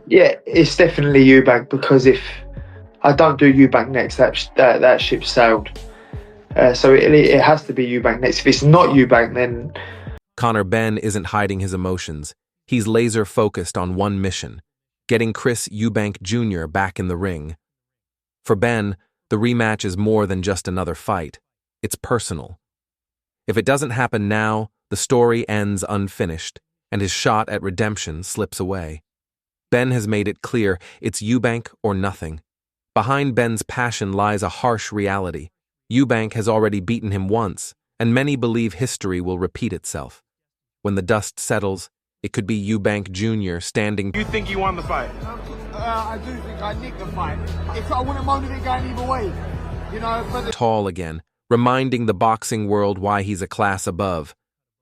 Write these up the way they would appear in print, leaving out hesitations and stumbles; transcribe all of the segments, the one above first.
Yeah, it's definitely Eubank, because if I don't do Eubank next, that ship sailed. So it has to be Eubank next. If it's not Eubank, then Conor Benn isn't hiding his emotions. He's laser focused on one mission: getting Chris Eubank Jr. back in the ring. For Ben, the rematch is more than just another fight. It's personal. If it doesn't happen now, the story ends unfinished, and his shot at redemption slips away. Ben has made it clear it's Eubank or nothing. Behind Ben's passion lies a harsh reality. Eubank has already beaten him once, and many believe history will repeat itself. When the dust settles, it could be Eubank Jr. standing. You think you won the fight? I do think I nicked the fight. I wouldn't have minded it going either way. But Tall again, reminding the boxing world why he's a class above.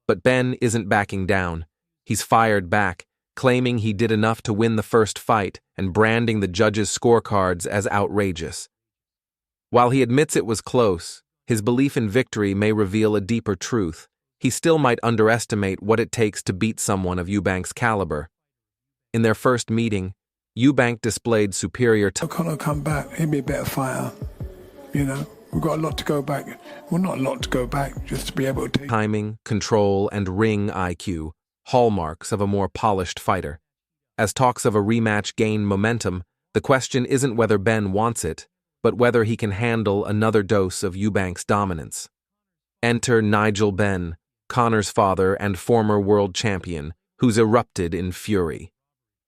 But Ben isn't backing down. He's fired back, claiming he did enough to win the first fight and branding the judges' scorecards as outrageous. While he admits it was close, his belief in victory may reveal a deeper truth. He still might underestimate what it takes to beat someone of Eubank's caliber. In their first meeting, Eubank displayed superior Conor come back, he'd be a better fighter. We've got a lot to go back. Well, not a lot to go back, just to be able to take timing, control, and ring IQ, hallmarks of a more polished fighter. As talks of a rematch gain momentum, the question isn't whether Ben wants it, but whether he can handle another dose of Eubank's dominance. Enter Nigel Benn, Conor's father and former world champion, who's erupted in fury.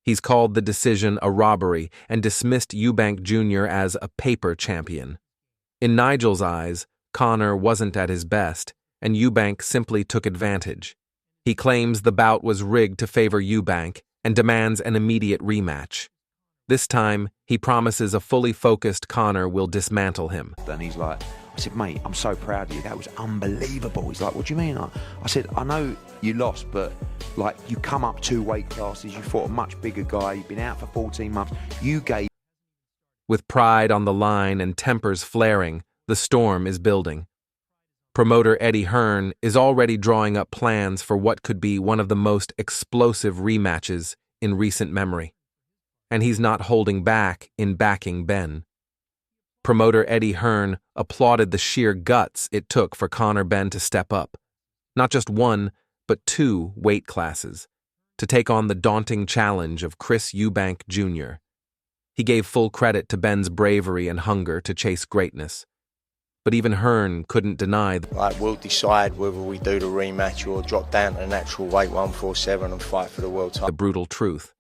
He's called the decision a robbery and dismissed Eubank Jr. as a paper champion. In Nigel's eyes, Conor wasn't at his best, and Eubank simply took advantage. He claims the bout was rigged to favor Eubank and demands an immediate rematch. This time, he promises a fully focused Conor will dismantle him. And he's like, I said, mate, I'm so proud of you. That was unbelievable. He's like, what do you mean? I said, I know you lost, but like you come up 2 weight classes, you fought a much bigger guy, you've been out for 14 months, you gave. With pride on the line and tempers flaring, the storm is building. Promoter Eddie Hearn is already drawing up plans for what could be one of the most explosive rematches in recent memory. And he's not holding back in backing Ben. Promoter Eddie Hearn applauded the sheer guts it took for Conor Benn to step up. Not just 1, but 2 weight classes, to take on the daunting challenge of Chris Eubank Jr. He gave full credit to Ben's bravery and hunger to chase greatness. But even Hearn couldn't deny we'll decide whether we do the rematch or drop down to the natural weight 147 and fight for the world title. the brutal truth.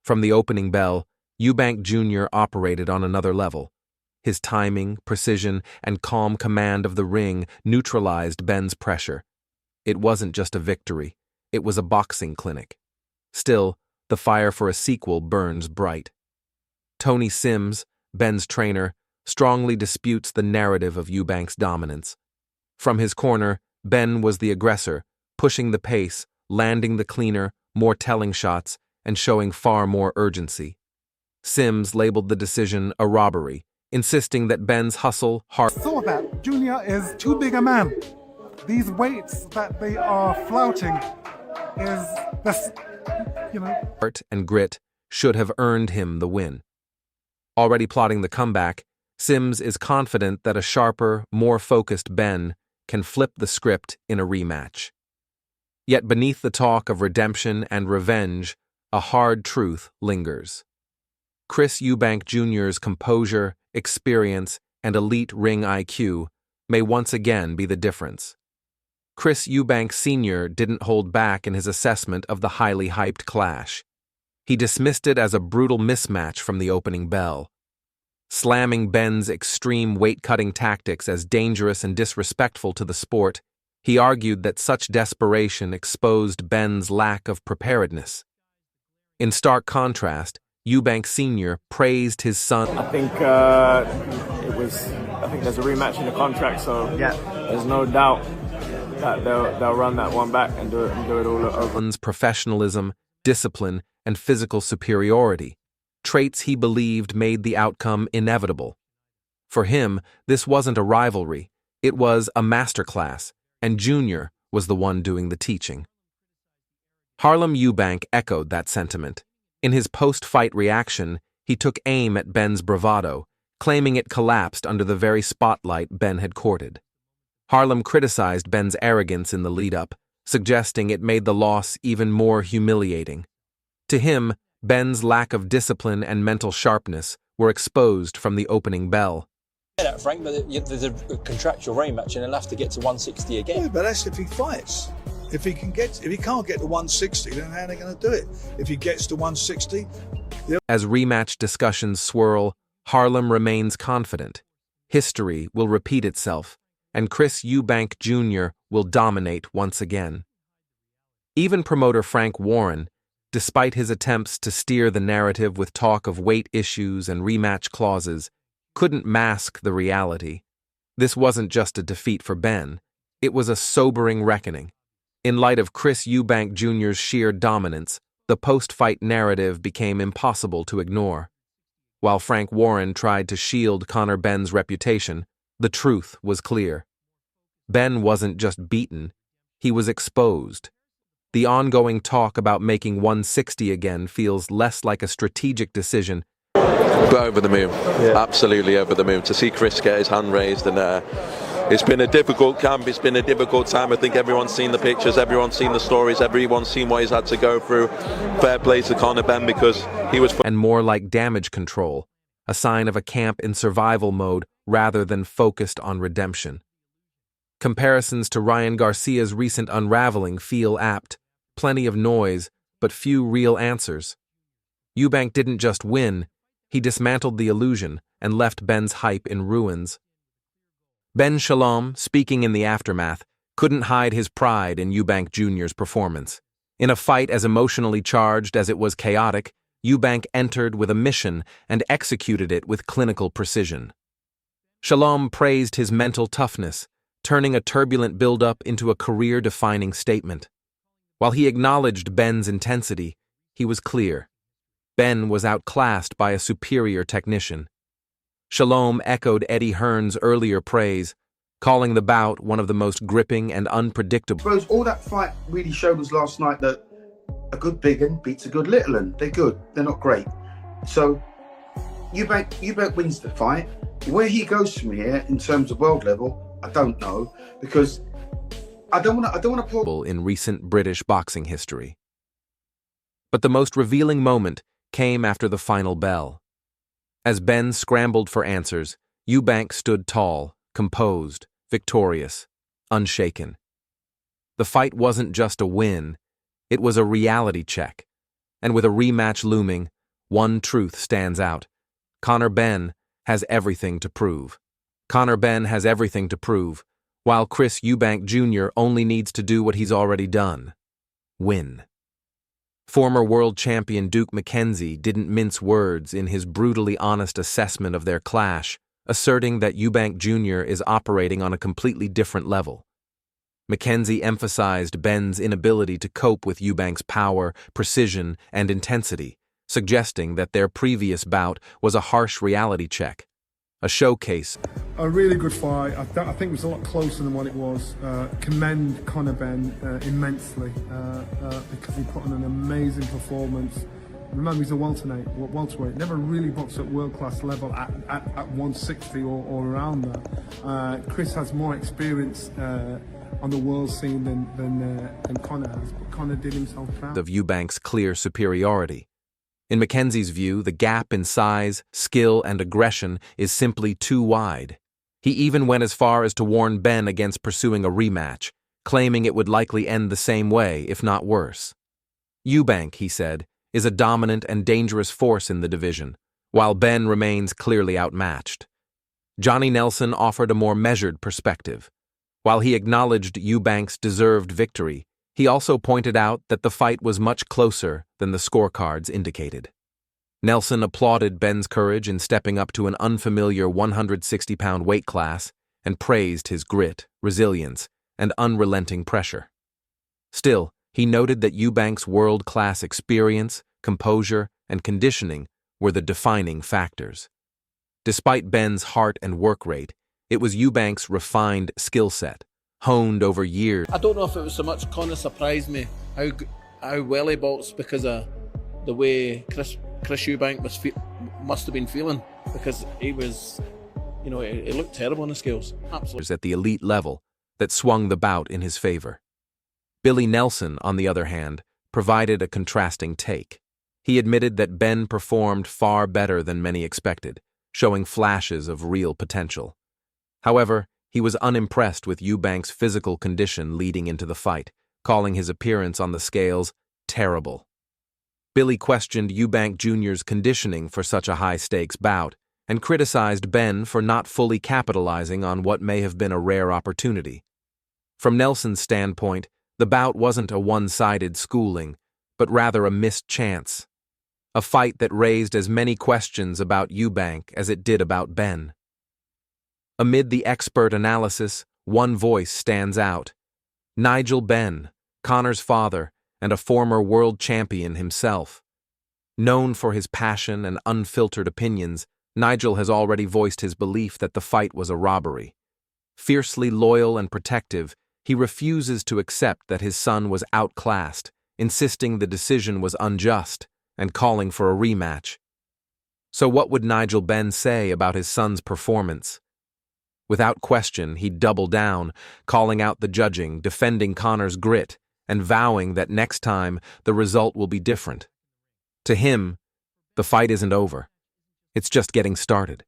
From the opening bell, Eubank Jr. operated on another level. His timing, precision, and calm command of the ring neutralized Ben's pressure. It wasn't just a victory, it was a boxing clinic. Still, the fire for a sequel burns bright. Tony Sims, Ben's trainer, strongly disputes the narrative of Eubank's dominance. From his corner, Ben was the aggressor, pushing the pace, landing the cleaner, more telling shots, and showing far more urgency. Sims labeled the decision a robbery, insisting that Ben's hustle, heart, saw that Junior is too big a man. These weights that they are flouting is this, and grit should have earned him the win. Already plotting the comeback, Sims is confident that a sharper, more focused Ben can flip the script in a rematch. Yet beneath the talk of redemption and revenge, a hard truth lingers. Chris Eubank Jr.'s composure, experience, and elite ring IQ may once again be the difference. Chris Eubank Sr. didn't hold back in his assessment of the highly hyped clash. He dismissed it as a brutal mismatch from the opening bell. Slamming Ben's extreme weight-cutting tactics as dangerous and disrespectful to the sport, he argued that such desperation exposed Ben's lack of preparedness. In stark contrast, Eubank Sr. praised his son. I think there's a rematch in the contract, so yeah, there's no doubt that they'll run that one back and do it all over. Son's professionalism, discipline, and physical superiority, traits he believed made the outcome inevitable. For him, this wasn't a rivalry, it was a masterclass, and Junior was the one doing the teaching. Harlem Eubank echoed that sentiment. In his post-fight reaction, he took aim at Benn's bravado, claiming it collapsed under the very spotlight Ben had courted. Harlem criticized Benn's arrogance in the lead-up, suggesting it made the loss even more humiliating. To him, Benn's lack of discipline and mental sharpness were exposed from the opening bell. That, Frank, but there's a contractual rematch and he'll have to get to 160 again. Yeah, but that's if he fights. If he can't get to 160, then how are they going to do it? If he gets to 160... As rematch discussions swirl, Harlem remains confident. History will repeat itself, and Chris Eubank Jr. will dominate once again. Even promoter Frank Warren, despite his attempts to steer the narrative with talk of weight issues and rematch clauses, couldn't mask the reality. This wasn't just a defeat for Ben, it was a sobering reckoning. In light of Chris Eubank Jr.'s sheer dominance, the post-fight narrative became impossible to ignore. While Frank Warren tried to shield Conor Benn's reputation, the truth was clear. Ben wasn't just beaten, he was exposed. The ongoing talk about making 160 again feels less like a strategic decision. But over the moon, absolutely over the moon. To see Chris get his hand raised, and it's been a difficult camp, it's been a difficult time. I think everyone's seen the pictures, everyone's seen the stories, everyone's seen what he's had to go through. Fair play to Conor Benn because he was... And more like damage control, a sign of a camp in survival mode rather than focused on redemption. Comparisons to Ryan Garcia's recent unraveling feel apt. Plenty of noise, but few real answers. Eubank didn't just win, he dismantled the illusion and left Ben's hype in ruins. Ben Shalom, speaking in the aftermath, couldn't hide his pride in Eubank Jr.'s performance. In a fight as emotionally charged as it was chaotic, Eubank entered with a mission and executed it with clinical precision. Shalom praised his mental toughness, turning a turbulent build-up into a career-defining statement. While he acknowledged Ben's intensity, he was clear. Ben was outclassed by a superior technician. Shalom echoed Eddie Hearn's earlier praise, calling the bout one of the most gripping and unpredictable. I suppose all that fight really showed us last night that a good big un beats a good little un. They're good, they're not great. So Eubank wins the fight. Where he goes from here in terms of world level, I don't know, because I don't want to pull in recent British boxing history. But the most revealing moment came after the final bell. As Ben scrambled for answers, Eubank stood tall, composed, victorious, unshaken. The fight wasn't just a win, it was a reality check. And with a rematch looming, one truth stands out. Conor Benn has everything to prove. Conor Benn has everything to prove, while Chris Eubank Jr. only needs to do what he's already done. Win. Former world champion Duke McKenzie didn't mince words in his brutally honest assessment of their clash, asserting that Eubank Jr. is operating on a completely different level. McKenzie emphasized Benn's inability to cope with Eubank's power, precision, and intensity, suggesting that their previous bout was a harsh reality check, a showcase. A really good fight. I think it was a lot closer than what it was. Commend Conor Benn immensely because he put on an amazing performance. Remember, he's a welterweight. Never really boxed at world-class level at 160 or around that. Chris has more experience on the world scene than Conor has, but Conor did himself proud. Of Eubank's clear superiority. In McKenzie's view, the gap in size, skill, and aggression is simply too wide. He even went as far as to warn Benn against pursuing a rematch, claiming it would likely end the same way, if not worse. Eubank, he said, is a dominant and dangerous force in the division, while Benn remains clearly outmatched. Johnny Nelson offered a more measured perspective. While he acknowledged Eubank's deserved victory, he also pointed out that the fight was much closer than the scorecards indicated. Nelson applauded Benn's courage in stepping up to an unfamiliar 160-pound weight class and praised his grit, resilience, and unrelenting pressure. Still, he noted that Eubank's world-class experience, composure, and conditioning were the defining factors. Despite Benn's heart and work rate, it was Eubank's refined skill set, honed over years. I don't know if it was so much Conor surprised me how well he boxed because of the way Chris Eubank must have been feeling, because he was, you know, it looked terrible on the scales. Absolutely. At the elite level that swung the bout in his favor. Billy Nelson, on the other hand, provided a contrasting take. He admitted that Benn performed far better than many expected, showing flashes of real potential. However, he was unimpressed with Eubank's physical condition leading into the fight, calling his appearance on the scales terrible. Billy questioned Eubank Jr.'s conditioning for such a high-stakes bout and criticized Benn for not fully capitalizing on what may have been a rare opportunity. From Nelson's standpoint, the bout wasn't a one-sided schooling, but rather a missed chance. A fight that raised as many questions about Eubank as it did about Benn. Amid the expert analysis, one voice stands out. Nigel Benn, Conor's father, and a former world champion himself. Known for his passion and unfiltered opinions, Nigel has already voiced his belief that the fight was a robbery. Fiercely loyal and protective, he refuses to accept that his son was outclassed, insisting the decision was unjust, and calling for a rematch. So what would Nigel Benn say about his son's performance? Without question, he'd double down, calling out the judging, defending Conor's grit, and vowing that next time the result will be different. To him, the fight isn't over. It's just getting started.